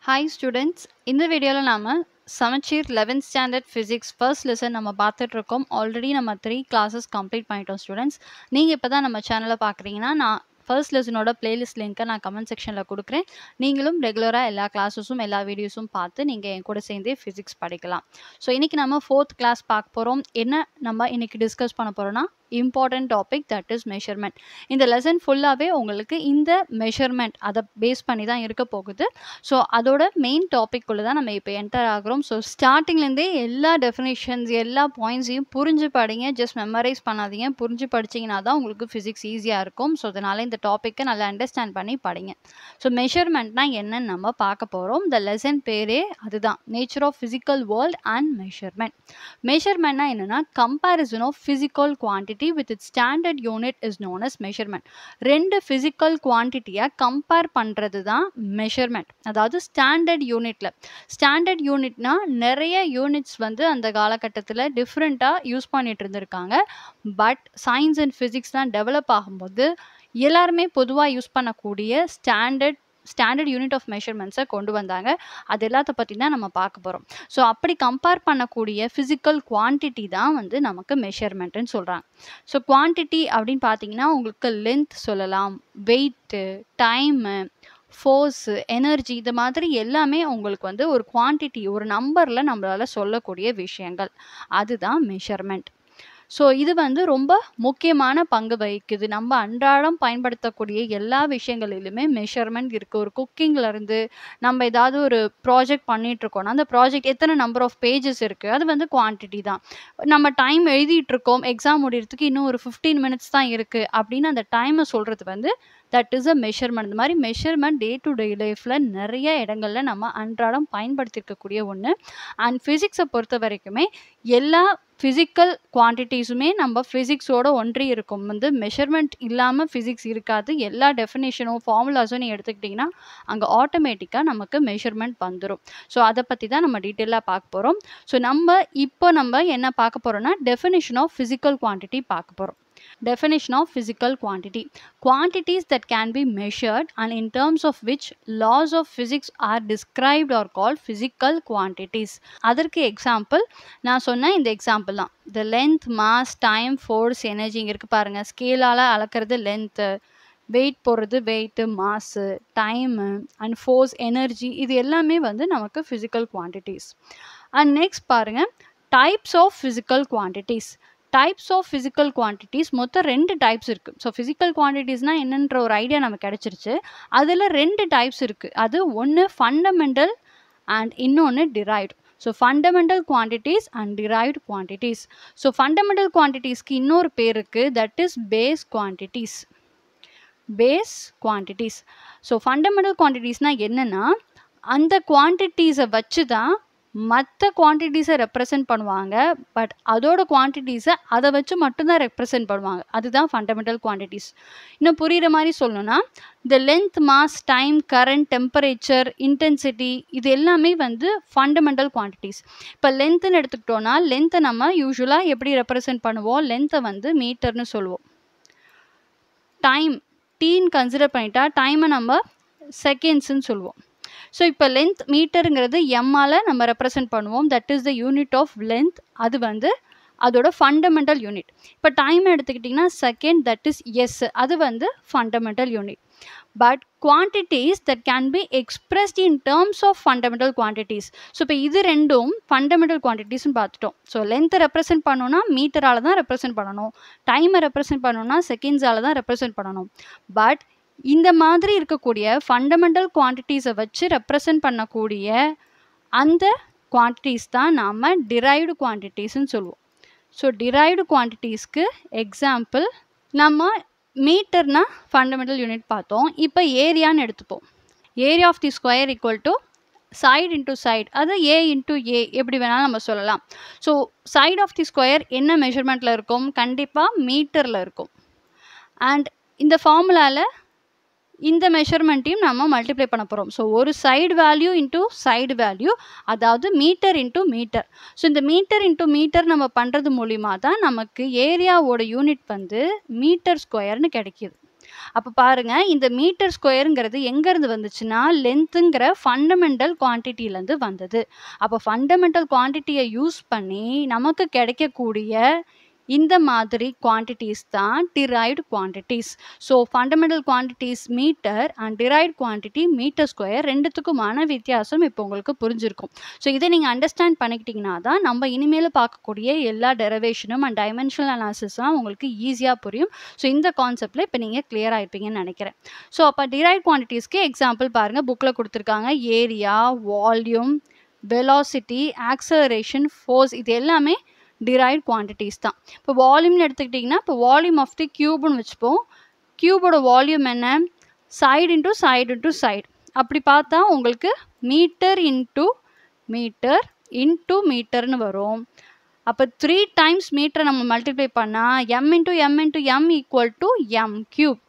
Hi students, இந்த வீடியோல நாம சமச்சீர் 11th standard physics first lesson நம்ம பார்த்துட்டு இருக்கோம். ஆல்ரெடி நம்ம 3 கிளாஸஸ் கம்ப்ளீட் பண்ணிட்டோம் ஸ்டூடெண்ட்ஸ். நீங்க இப்பதான் நம்ம சேனலை பார்க்குறீங்கன்னா நான் ஃபர்ஸ்ட் லெசனோட பிளேலிஸ்ட் லிங்க்கை நான் கமெண்ட் செக்ஷனில் கொடுக்குறேன். நீங்களும் ரெகுலராக எல்லா கிளாஸஸும் எல்லா வீடியோஸும் பார்த்து நீங்கள் என் கூட சேர்ந்தே ஃபிசிக்ஸ் படிக்கலாம். ஸோ இன்றைக்கி நம்ம 4th கிளாஸ் பார்க்க போகிறோம். என்ன நம்ம இன்றைக்கி டிஸ்கஸ் பண்ண போகிறோன்னா important topic that is measurement. இந்த லெசன் ஃபுல்லாகவே உங்களுக்கு இந்த மெஷர்மெண்ட் அதை பேஸ் பண்ணி தான் இருக்க போகுது. ஸோ அதோட மெயின் டாபிக் குள்ள தான் நம்ம இப்போ என்டர் ஆகிறோம். ஸோ ஸ்டார்டிங்லேருந்தே எல்லா டெஃபினேஷன்ஸ் எல்லா பாயிண்ட்ஸையும் புரிஞ்சு படிங்க. ஜஸ்ட் மெமரைஸ் பண்ணாதீங்க. புரிஞ்சு படிச்சிங்கன்னா தான் உங்களுக்கு ஃபிசிக்ஸ் ஈஸியாக இருக்கும். ஸோ அதனால் இந்த டாப்பிக்கை நல்லா அண்டர்ஸ்டாண்ட் பண்ணி படிங்க. ஸோ மெஷர்மெண்ட்னா என்னன்னு நம்ம பார்க்க போகிறோம். இந்த லெசன் பேரே அதுதான், nature of physical world and measurement. மெஷர்மெண்ட்னா என்னென்னா comparison of physical quantity with its standard unit is known as measurement. ரெண்டு ஃபிசிக்கல் குவான்டிட்டியை கம்பேர் பண்ணுறது தான் மெஷர்மெண்ட். அதாவது ஸ்டாண்டர்ட் யூனிட்டில், ஸ்டாண்டர்ட் யூனிட்னா நிறைய யூனிட்ஸ் வந்து அந்த காலகட்டத்தில் டிஃப்ரெண்ட்டாக யூஸ் பண்ணிட்டு இருந்திருக்காங்க. பட் சயின்ஸ் அண்ட் ஃபிசிக்ஸ்லாம் டெவலப் ஆகும்போது எல்லாருமே பொதுவாக யூஸ் பண்ணக்கூடிய ஸ்டாண்டர்ட் யூனிட் ஆஃப் மெஷர்மெண்ட்ஸை கொண்டு வந்தாங்க. அது எல்லாத்த பற்றி தான் நம்ம பார்க்க போகிறோம். ஸோ அப்படி கம்பேர் பண்ணக்கூடிய ஃபிசிக்கல் குவான்டிட்டி தான் வந்து நமக்கு மெஷர்மெண்ட்டுன்னு சொல்கிறாங்க. ஸோ குவான்டிட்டி அப்படின்னு பார்த்தீங்கன்னா உங்களுக்கு லென்த் சொல்லலாம், வெயிட்டு, டைமு, ஃபோர்ஸு, எனர்ஜி, இது மாதிரி எல்லாமே உங்களுக்கு வந்து ஒரு குவான்டிட்டி, ஒரு நம்பரில் நம்மளால் சொல்லக்கூடிய விஷயங்கள், அதுதான் மெஷர்மெண்ட். ஸோ இது வந்து ரொம்ப முக்கியமான பங்கு வகிக்குது. நம்ம அன்றாடம் பயன்படுத்தக்கூடிய எல்லா விஷயங்களிலுமே மெஷர்மெண்ட் இருக்குது. ஒரு குக்கிங்லேருந்து நம்ம ஏதாவது ஒரு ப்ராஜெக்ட் பண்ணிகிட்ருக்கோன்னா அந்த ப்ராஜெக்ட் எத்தனை நம்பர் ஆஃப் பேஜஸ் இருக்குது, அது வந்து குவான்டிட்டி தான். நம்ம டைம் எழுதிட்டுருக்கோம், எக்ஸாம் முடிகிறதுக்கு இன்னும் ஒரு 15 மினிட்ஸ் தான் இருக்குது அப்படின்னு அந்த டைமை சொல்கிறது வந்து தட் இஸ் அ மெஷர்மெண்ட். இந்த மாதிரி மெஷர்மெண்ட் டே டு டே லைஃப்பில் நிறைய இடங்கள்ல நம்ம அன்றாடம் பயன்படுத்தியிருக்கக்கூடிய ஒன்று. அண்ட் ஃபிசிக்ஸை பொறுத்த வரைக்குமே எல்லா ஃபிசிக்கல் குவான்டிட்டிஸுமே நம்ம ஃபிசிக்ஸோட ஒன்றி இருக்கும். வந்து மெஷர்மெண்ட் இல்லாமல் ஃபிசிக்ஸ் இருக்காது. எல்லா டெஃபினேஷனும் ஃபார்முலாஸும் நீங்கள் எடுத்துக்கிட்டிங்கன்னா அங்கே ஆட்டோமேட்டிக்காக நமக்கு மெஷர்மெண்ட் வந்துடும். ஸோ அதை பற்றி தான் நம்ம டீட்டெயிலாக பார்க்க போகிறோம். ஸோ நம்ம என்ன பார்க்க போகிறோம்னா டெஃபினேஷன் ஆஃப் ஃபிசிக்கல் குவான்டிட்டி பார்க்க போகிறோம். Definition of physical quantity: quantities that can be measured and in terms of which laws of physics are described are called physical quantities. அதற்கு எக்ஸாம்பிள் நான் சொன்ன இந்த எக்ஸாம்பிள் தான். the length, mass, time, force, energy. இங்கே இருக்குது பாருங்கள், ஸ்கேலால் அளக்கிறது லென்த்து, வெயிட் போடுறது weight, mass, time and force, energy, இது எல்லாமே வந்து நமக்கு ஃபிசிக்கல் குவான்டிட்டிஸ். அண்ட் நெக்ஸ்ட் பாருங்கள், types of physical quantities. Types of physical quantities மொத்தம் 2 டைப்ஸ் இருக்குது. ஸோ ஃபிசிக்கல் குவான்டிட்டிஸ்னால் என்னன்ற ஒரு ஐடியா நமக்கு கிடச்சிருச்சு. அதில் 2 டைப்ஸ் இருக்குது. அது ஒன்று ஃபண்டமெண்டல் அண்ட் இன்னொன்று derived. So fundamental quantities and derived quantities. So fundamental குவான்டிட்டிஸ்க்கு இன்னொரு பேர் இருக்குது, that is base quantities. Base quantities. So fundamental குவான்டிட்டிஸ்னால் என்னென்னா அந்த குவான்டிட்டிஸை வச்சு தான் மற்ற குவான்டிட்டிஸை ரெப்ரசன்ட் பண்ணுவாங்க. பட் அதோட குவான்டிட்டிஸை அதை வச்சு மட்டும்தான் ரெப்ரசன்ட் பண்ணுவாங்க. அதுதான் ஃபண்டமெண்டல் குவான்டிட்டிஸ். இன்னும் புரிகிற மாதிரி சொல்லணும்னா இந்த length, mass, time, current, temperature, intensity, இது எல்லாமே வந்து ஃபண்டமெண்டல் குவான்டிட்டிஸ். இப்போ லென்த்துன்னு எடுத்துக்கிட்டோன்னா லென்த்தை நம்ம யூஸ்வலாக எப்படி ரெப்ரசன்ட் பண்ணுவோம், லென்த்தை வந்து மீட்டர்னு சொல்லுவோம். டைம் டீன்னு கன்சிடர் பண்ணிட்டா டைமை நம்ம செகண்ட்ஸுன்னு சொல்லுவோம். ஸோ இப்போ லென்த் மீட்டருங்கிறது எம்மால் நம்ம ரெப்ரசன்ட் பண்ணுவோம். That is the unit of length. அது வந்து அதோட ஃபண்டமெண்டல் யூனிட். இப்போ டைம் எடுத்துக்கிட்டிங்கன்னா செகண்ட், தட் இஸ் எஸ், அது வந்து fundamental unit. But quantities that can be expressed in terms of fundamental quantities. So இப்போ இது ரெண்டும் ஃபண்டமெண்டல் குவான்டிட்டிஸ்னு பார்த்துட்டோம். ஸோ லென்த்தை ரெப்ரசென்ட் பண்ணணும்னா மீட்டரால் தான் ரெப்ரசென்ட் பண்ணணும், டைமை ரெப்ரசென்ட் பண்ணணும்னா செகண்ட்ஸால் தான் ரெப்ரசென்ட் பண்ணணும். பட் இந்த மாதிரி இருக்கக்கூடிய ஃபண்டமெண்டல் குவான்டிட்டிஸை வச்சு ரெப்ரசன்ட் பண்ணக்கூடிய அந்த குவான்டிட்டிஸ் தான் நாம் டிரைவ்டு குவான்டிட்டிஸ்ன்னு சொல்லுவோம். ஸோ டிரைவ்டு குவான்டிட்டிஸ்க்கு எக்ஸாம்பிள் நம்ம மீட்டர்னா ஃபண்டமெண்டல் யூனிட் பார்த்தோம். இப்போ ஏரியான்னு எடுத்துப்போம். Area of the square equal to side into side, அது ஏ இன்ட்டு ஏ, எப்படி வேணாலும் நம்ம சொல்லலாம். So side of the square என்ன மெஷர்மெண்ட்டில் இருக்கும், கண்டிப்பாக மீட்டரில் இருக்கும். அண்ட் இந்த ஃபார்முலாவில் இந்த மெஷர்மெண்ட்டையும் நம்ம மல்டிப்ளை பண்ண போகிறோம். ஸோ ஒரு side value into side value, அதாவது மீட்டர் இன்ட்டு மீட்டர். ஸோ இந்த மீட்டர் இன்ட்டு மீட்டர் நம்ம பண்ணுறது மூலிமா தான் நமக்கு ஏரியாவோட யூனிட் வந்து மீட்டர் ஸ்கொயர்னு கிடைக்கிது. அப்போ பாருங்க, இந்த மீட்டர் ஸ்கொயருங்கிறது எங்கேருந்து வந்துச்சுன்னா லென்த்துங்கிற ஃபண்டமெண்டல் குவான்டிட்டியிலேருந்து வந்தது. அப்போ ஃபண்டமெண்டல் குவான்டிட்டியை யூஸ் பண்ணி நமக்கு கிடைக்கக்கூடிய இந்த மாதிரி குவான்டிட்டிஸ் தான் derived quantities. So fundamental quantities metre and derived quantity metre square ரெண்டுத்துக்குமான வித்தியாசம் இப்போ உங்களுக்கு புரிஞ்சிருக்கும். ஸோ இதை நீங்கள் அண்டர்ஸ்டாண்ட் பண்ணிக்கிட்டிங்கன்னா தான் நம்ம இனிமேல் பார்க்கக்கூடிய எல்லா டெரிவேஷனும் அண்ட் டைமென்ஷனல் அனாலிசிஸ்லாம் உங்களுக்கு ஈஸியாக புரியும். ஸோ இந்த கான்செப்டில் இப்போ நீங்கள் கிளியர் ஆகிருப்பீங்கன்னு நினைக்கிறேன். ஸோ அப்போ டிரைவ்டு குவான்டிட்டிஸ்க்கு எக்ஸாம்பிள் பாருங்கள், புக்கில் கொடுத்துருக்காங்க. Area, volume, velocity, acceleration, force, இது எல்லாமே டிரைவ்ட் குவான்டிட்டிஸ் தான். இப்போ வால்யூம்னு எடுத்துக்கிட்டிங்கன்னா, இப்போ வால்யூம் ஆஃப் தி கியூப்னு வச்சுப்போம். கியூபோட வால்யூம் என்ன? Side into side into side. அப்படி பார்த்தா உங்களுக்கு மீட்டர் இன்ட்டு மீட்டர் இன்ட்டு மீட்டர்னு வரும். அப்போ 3 டைம்ஸ் மீட்டரை நம்ம மல்டிப்ளை பண்ணால் M into M into M equal to M cube.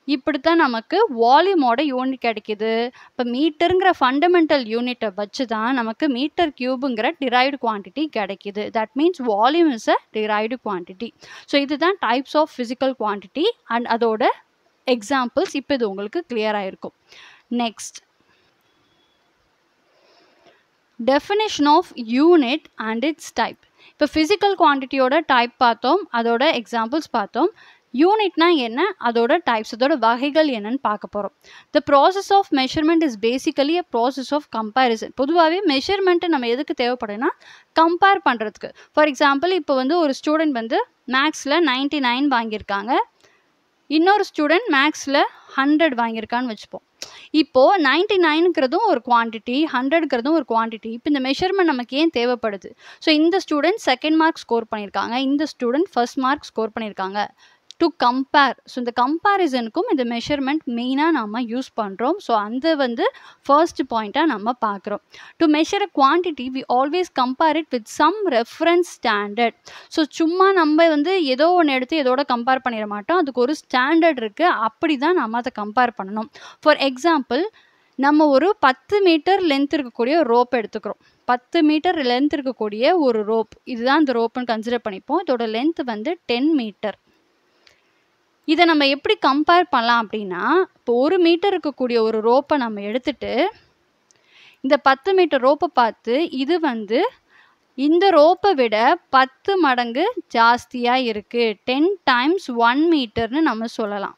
இப்படித்தான் நமக்கு வால்யூமோட யூனிட் கிடைக்குது. இப்போ மீட்டருங்கிற ஃபண்டமெண்டல் யூனிட்டை வச்சு தான் நமக்கு மீட்டர் கியூபுங்கிற டிரைவ்டு குவான்டிட்டி கிடைக்குது. That means volume is a derived quantity. So இதுதான் types of physical quantity and அதோட எக்ஸாம்பிள்ஸ். இப்போ இது உங்களுக்கு கிளியர் ஆகிருக்கும். Next, definition of unit and its type. இப்போ ஃபிசிக்கல் குவான்டிட்டியோட டைப் பார்த்தோம், அதோட எக்ஸாம்பிள்ஸ் பார்த்தோம். யூனிட்னா என்ன, அதோட டைப்ஸ், அதோட வகைகள் என்னன்னு பார்க்க போகிறோம். The process of measurement is basically a process of comparison. பொதுவாகவே மெஷர்மெண்ட்டு நம்ம எதுக்கு தேவைப்படுதுன்னா கம்பேர் பண்ணுறதுக்கு. ஃபார் எக்ஸாம்பிள், இப்போ வந்து ஒரு ஸ்டூடெண்ட் வந்து மேக்ஸில் 99 வாங்கியிருக்காங்க, இன்னொரு ஸ்டூடெண்ட் மேக்ஸில் 100 வாங்கியிருக்கான்னு வச்சுப்போம். இப்போது 99ங்கிறதும் ஒரு குவான்டிட்டி, 100ங்கிறதும் ஒரு குவான்டிட்டி. இப்போ இந்த மெஷர்மெண்ட் நமக்கு ஏன் தேவைப்படுது? ஸோ இந்த ஸ்டூடெண்ட் செகண்ட் மார்க் ஸ்கோர் பண்ணியிருக்காங்க, இந்த ஸ்டூடெண்ட் ஃபர்ஸ்ட் மார்க் ஸ்கோர் பண்ணியிருக்காங்க. To compare. ஸோ இந்த கம்பேரிசனுக்கும் இந்த மெஷர்மெண்ட் மெயினாக நம்ம யூஸ் பண்ணுறோம். ஸோ அந்த வந்து ஃபர்ஸ்ட் பாயிண்ட்டாக நம்ம பார்க்குறோம். To measure a quantity we always compare it with some reference standard. So சும்மா நம்ம வந்து ஏதோ ஒன்று எடுத்து எதோட கம்பேர் பண்ணிட மாட்டோம், அதுக்கு ஒரு ஸ்டாண்டர்ட் இருக்குது, அப்படி தான் நம்ம அதை கம்பேர் பண்ணணும். ஃபார் எக்ஸாம்பிள், நம்ம ஒரு 10 மீட்டர் லென்த் இருக்கக்கூடிய ரோப் எடுத்துக்கிறோம். 10 மீட்டர் லென்த் இருக்கக்கூடிய ஒரு ரோப், இதுதான் இந்த ரோப்புன்னு கன்சிடர் பண்ணிப்போம். இதோட லென்த் வந்து 10 மீட்டர். இதை நம்ம எப்படி கம்பேர் பண்ணலாம் அப்படின்னா, இப்போ 1 மீட்டர் இருக்கக்கூடிய ஒரு ரோப்பை நம்ம எடுத்துட்டு இந்த 10 மீட்டர் ரோப்பை பார்த்து இது வந்து இந்த ரோப்பை விட 10 மடங்கு ஜாஸ்தியாக இருக்குது, 10 டைம்ஸ் 1 மீட்டர்னு நம்ம சொல்லலாம்.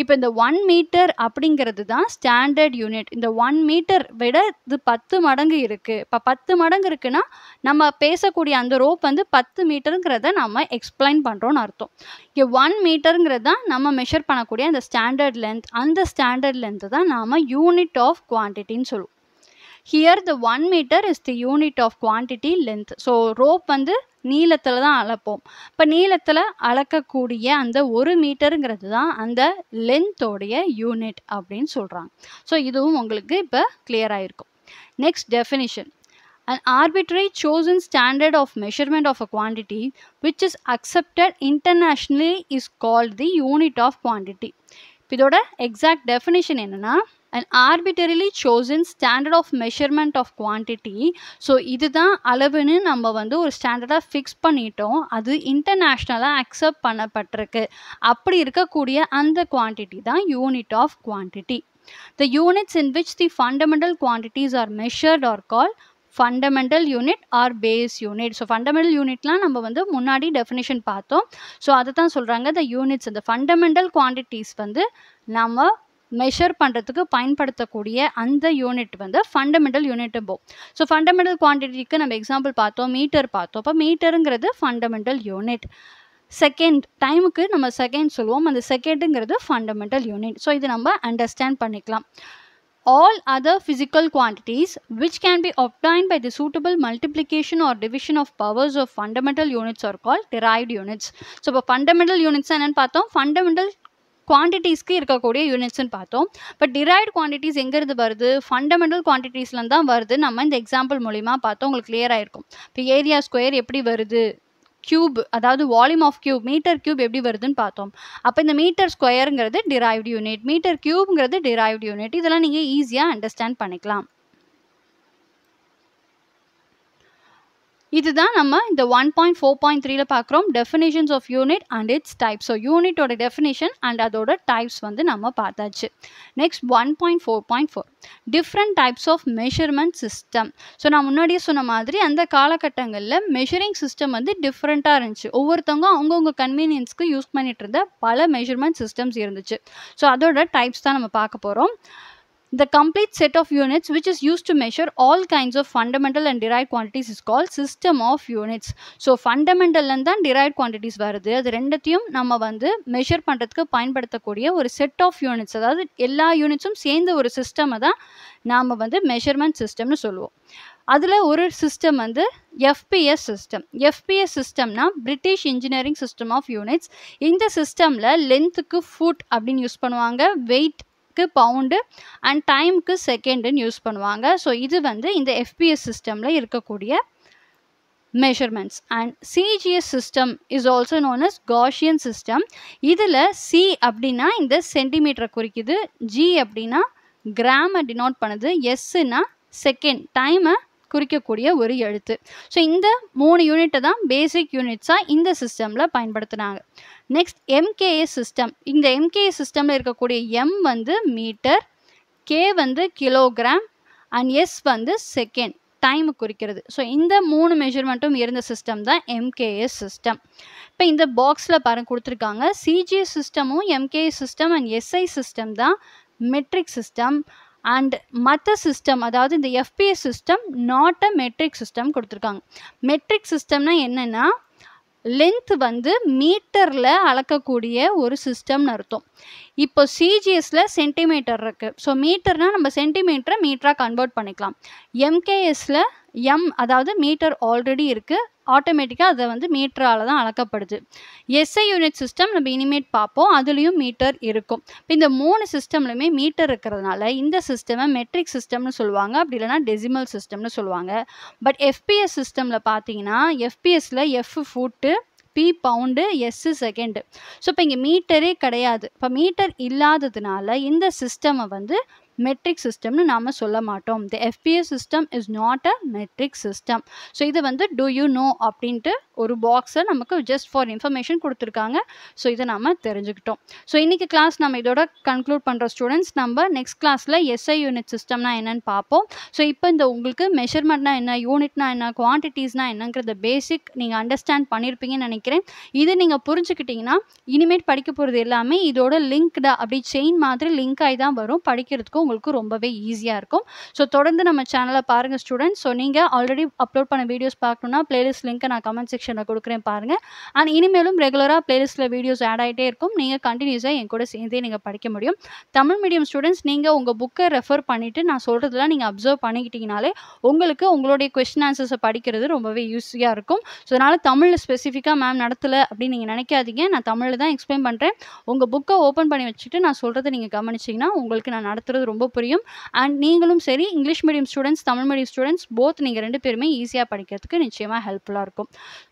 இப்போ இந்த 1 மீட்டர் அப்படிங்கிறது தான் ஸ்டாண்டர்ட் யூனிட். இந்த 1 மீட்டர் விட இது 10 மடங்கு இருக்குது. இப்போ 10 மடங்கு இருக்குன்னா நம்ம பேசக்கூடிய அந்த ரோப் வந்து 10 மீட்டருங்கிறத நம்ம எக்ஸ்பிளைன் பண்ணுறோன்னு அர்த்தம். இங்கே 1 மீட்டருங்கிறது தான் நம்ம மெஷர் பண்ணக்கூடிய அந்த ஸ்டாண்டர்ட் லென்த். அந்த ஸ்டாண்டர்ட் லென்த்து தான் நாம் யூனிட் ஆஃப் குவான்டிட்டின்னு சொல்லுவோம். Here the 1 meter is the unit of quantity length. So rope வந்து நீளத்தில் தான் அளப்போம். இப்போ நீளத்தில் அளக்கக்கூடிய அந்த 1 மீட்டருங்கிறது தான் அந்த லென்த்தோடைய யூனிட் அப்படின்னு சொல்கிறாங்க. ஸோ இதுவும் உங்களுக்கு இப்போ கிளியர் ஆகிருக்கும். Next, definition. An arbitrary chosen standard of measurement of a quantity which is accepted internationally is called the unit of quantity. இதோட எக்ஸாக்ட் டெஃபினிஷன் என்னன்னா, an arbitrarily chosen standard of measurement of quantity. So இதுதான் அளவுன்னு நம்ம வந்து ஒரு ஸ்டாண்டர்டாக fix பண்ணிட்டோம், அது இன்டர்நேஷ்னலாக அக்செப்ட் பண்ணப்பட்டிருக்கு. அப்படி இருக்கக்கூடிய அந்த குவான்டிட்டி தான் unit of quantity. The units in which the fundamental quantities are measured are called fundamental unit or base unit. So fundamental யூனிட்லாம் நம்ம வந்து முன்னாடி டெஃபினிஷன் பார்த்தோம். ஸோ அதை தான் சொல்கிறாங்க த யூனிட்ஸ். இந்த ஃபண்டமெண்டல் குவான்டிட்டிஸ் வந்து நம்ம மெஷர் பண்ணுறதுக்கு பயன்படுத்தக்கூடிய அந்த யூனிட் வந்து ஃபண்டமெண்டல் யூனிட்டு போ. ஸோ ஃபண்டமெண்டல் குவான்டிட்டிக்கு நம்ம எக்ஸாம்பிள் பார்த்தோம், மீட்டர் பார்த்தோம். அப்போ மீட்டருங்கிறது ஃபண்டமெண்டல் யூனிட். செகண்ட், டைமுக்கு நம்ம செகண்ட் சொல்லுவோம், அந்த செகண்டுங்கிறது ஃபண்டமெண்டல் யூனிட். ஸோ இது நம்ம அண்டர்ஸ்டாண்ட் பண்ணிக்கலாம். All other physical quantities which can be obtained by the suitable multiplication or division of powers of fundamental units are called derived units. So இப்போ fundamental units என்னன்னு பார்த்தோம், fundamental குவான்டிட்டிஸ்க்கு இருக்கக்கூடிய யூனிட்ஸ்ன்னு பார்த்தோம். But derived quantities எங்கேருந்து வருது? Fundamental குவான்டிட்டிஸ்லேருந்து தான் வருது. நம்ம இந்த எக்ஸாம்பிள் மூலிமா பார்த்தோம், உங்களுக்கு கிளியர் ஆகிருக்கும். இப்போ ஏரியா ஸ்கொயர் எப்படி வருது, கியூப் அதாவது volume of cube, metre cube எப்படி வருதுன்னு பார்த்தோம். அப்போ இந்த மீட்டர் ஸ்கொயருங்கிறது டிரைவ்ட் யூனிட், மீட்டர் கியூப்ங்கிறது டிரைவ்ட் யூனிட். இதெல்லாம் நீங்கள் ஈஸியாக அண்டர்ஸ்டாண்ட் பண்ணிக்கலாம். இதுதான் நம்ம இந்த 1.4.3ல பார்க்குறோம் definitions of unit and its types. So யூனிட்டோட டெஃபினேஷன் அண்ட் அதோட டைப்ஸ் வந்து நம்ம பார்த்தாச்சு. Next 1.4.4 different types of measurement system. So நான் முன்னாடியே சொன்ன மாதிரி அந்த காலகட்டங்களில் மெஷரிங் சிஸ்டம் வந்து டிஃப்ரெண்ட்டாக இருந்துச்சு. ஒவ்வொருத்தவங்க அவங்கவுங்க கன்வீனியன்ஸ்க்கு யூஸ் பண்ணிட்டு இருந்த பல மெஷர்மெண்ட் சிஸ்டம்ஸ் இருந்துச்சு. ஸோ அதோட டைப்ஸ் தான் நம்ம பார்க்க போகிறோம். The complete set of units which is used to measure all kinds of fundamental and derived quantities is called system of units. So fundamental and then derived quantities வருது. அது ரெண்டத்தையும் நம்ம வந்து மெஷர் பண்ணுறதுக்கு பயன்படுத்தக்கூடிய ஒரு செட் ஆஃப் யூனிட்ஸ், அதாவது எல்லா யூனிட்ஸும் சேர்ந்த ஒரு சிஸ்டமை தான் நாம் வந்து மெஷர்மெண்ட் சிஸ்டம்னு சொல்லுவோம். அதில் ஒரு சிஸ்டம் வந்து எஃபிஎஸ் சிஸ்டம். எஃபிஎஸ் சிஸ்டம்னா British engineering system of units. இந்த சிஸ்டமில் லென்த்துக்கு ஃபுட் அப்படின்னு யூஸ் பண்ணுவாங்க, வெயிட் பவுண்டு அண்ட் டைமுக்கு செகண்டுன்னு யூஸ் பண்ணுவாங்க. ஸோ இது வந்து இந்த எஃபிஎஸ் சிஸ்டமில் இருக்கக்கூடிய measurements. And CGS system is also known as Gaussian system. இதில் சி அப்படின்னா இந்த சென்டிமீட்டரை குறிக்குது, ஜி அப்படின்னா கிராமை டினோட் பண்ணுது, எஸ்ஸுன்னா செகண்ட் டைமை குறிக்கக்கூடிய ஒரு எழுத்து. ஸோ இந்த 3 யூனிட்டை தான் பேசிக் யூனிட்ஸாக இந்த சிஸ்டமில் பயன்படுத்தினாங்க. Next MKS system. இந்த எம்கேஎஸ் சிஸ்டமில் இருக்கக்கூடிய எம் வந்து மீட்டர், கே வந்து கிலோகிராம் அண்ட் எஸ் வந்து செகண்ட் டைமு குறிக்கிறது. ஸோ இந்த 3 மெஷர்மெண்ட்டும் இருந்த சிஸ்டம் தான் எம்கேஎஸ் சிஸ்டம். இப்போ இந்த பாக்ஸில் பாருங்க கொடுத்துருக்காங்க, சிஜிஎஸ் சிஸ்டமும் MKS system and SI system தான் மெட்ரிக் சிஸ்டம். அண்ட் மற்ற சிஸ்டம், அதாவது இந்த FPS system not a metric system கொடுத்துருக்காங்க. மெட்ரிக் சிஸ்டம்னா என்னென்னா லென்த் வந்து மீட்டரில் அளக்கக்கூடிய ஒரு சிஸ்டம்னு அர்த்தம். இப்போ சிஜிஎஸில் சென்டிமீட்டர் இருக்குது. ஸோ மீட்டர்னால் நம்ம சென்டிமீட்டரை மீட்டராக கன்வெர்ட் பண்ணிக்கலாம். எம்கேஎஸில் எம் அதாவது மீட்டர் ஆல்ரெடி இருக்குது, ஆட்டோமேட்டிக்காக அதை வந்து மீட்டரால் தான் அளக்கப்படுது. எஸ்ஐ யூனிட் சிஸ்டம் நம்ம இனிமேட் பார்ப்போம், அதுலேயும் மீட்டர் இருக்கும். இப்போ இந்த 3 சிஸ்டம்லையுமே மீட்டர் இருக்கிறதுனால இந்த சிஸ்டமை மெட்ரிக் சிஸ்டம்னு சொல்லுவாங்க, அப்படி இல்லைனா டெசிமல் சிஸ்டம்னு சொல்லுவாங்க. பட் எஃபிஎஸ் சிஸ்டமில் பார்த்தீங்கன்னா எஃபிஎஸில் F foot, P pound, S second. So இப்போ இங்கே மீட்டரே கிடையாது. இப்போ மீட்டர் இல்லாததுனால இந்த சிஸ்டமை வந்து மெட்ரிக் சிஸ்டம்னு நாம் சொல்ல மாட்டோம். The FPS system is not a metric system. So இது வந்து டூ யூ நோ அப்படின்ட்டு ஒரு பாக்ஸை நமக்கு ஜஸ்ட் ஃபார் இன்ஃபர்மேஷன் கொடுத்துருக்காங்க. ஸோ இதை நம்ம தெரிஞ்சுக்கிட்டோம். ஸோ இன்றைக்கி கிளாஸ் நம்ம இதோட கன்க்ளூட் பண்ணுற ஸ்டூடெண்ட்ஸ். நம்ம நெக்ஸ்ட் கிளாஸில் எஸ்ஐ யூனிட் சிஸ்டம்னா என்னன்னு பார்ப்போம். ஸோ இப்போ இந்த உங்களுக்கு மெஷர்மெண்ட்னா என்ன, யூனிட்னா என்ன, குவான்டிட்டிஸ்னா என்னங்கிறத பேசிக் நீங்கள் அண்டர்ஸ்டாண்ட் பண்ணியிருப்பீங்கன்னு நினைக்கிறேன். இது நீங்கள் புரிஞ்சுக்கிட்டிங்கன்னா இனிமேட் படிக்க போகிறது எல்லாமே இதோட லிங்க்டாக அப்படி செயின் மாதிரி லிங்க் ஆகி தான் வரும். படிக்கிறதுக்கும் உங்களுக்கு ரொம்பவே ஈஸியாக இருக்கும். ஸோ தொடர்ந்து நம்ம சேனலை பாருங்கள் ஸ்டூடெண்ட்ஸ். ஸோ நீங்கள் ஆல்ரெடி அப்லோட் பண்ண வீடியோஸ் பார்க்கணுன்னா பிளேலிஸ்ட் லிங்க்கை நான் கமெண்ட் செக்ஷனில் கொடுக்குறேன் பாருங்கள். அண்ட் இனிமேலும் ரெகுலராக பிளேலிஸ்ட்டில் வீடியோஸ் ஆட் ஆகிட்டே இருக்கும். நீங்கள் கண்டினியூஸாக என் கூட சேர்ந்தே நீங்கள் படிக்க முடியும். தமிழ் மீடியம் ஸ்டூடெண்ட்ஸ் நீங்கள் உங்கள் புக்கை ரெஃபர் பண்ணிவிட்டு நான் சொல்கிறதுலாம் நீங்கள் அப்சர்வ் பண்ணிக்கிட்டீங்கனாலே உங்களுக்கு உங்களுடைய கொஸ்டின் ஆன்சர்ஸை படிக்கிறது ரொம்பவே ஈஸியாக இருக்கும். ஸோ அதனால் தமிழில் ஸ்பெசிஃபிக்காக மேம் நடத்தலை அப்படின்னு நீங்கள் நினைக்காதீங்க. நான் தமிழில் தான் எக்ஸ்பிளைன் பண்ணுறேன். உங்கள் புக்கை ஓப்பன் பண்ணி வச்சுட்டு நான் சொல்கிறத நீங்கள் கவனிச்சிங்கன்னா உங்களுக்கு நான் நடத்துகிறது ரொம்ப புரியும். அண்ட் நீங்களும் சரி English medium students, Tamil medium students both நீங்கள் 2 பேருமே ஈஸியாக படிக்கிறதுக்கு நிச்சயமாக ஹெல்ப்ஃபுல்லாக இருக்கும்.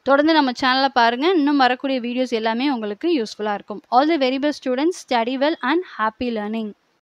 தொடர்ந்து நம்ம சேனலை பாருங்கள். இன்னும் வரக்கூடிய வீடியோஸ் எல்லாமே உங்களுக்கு யூஸ்ஃபுல்லாக இருக்கும். All the very best students. Study well and happy learning.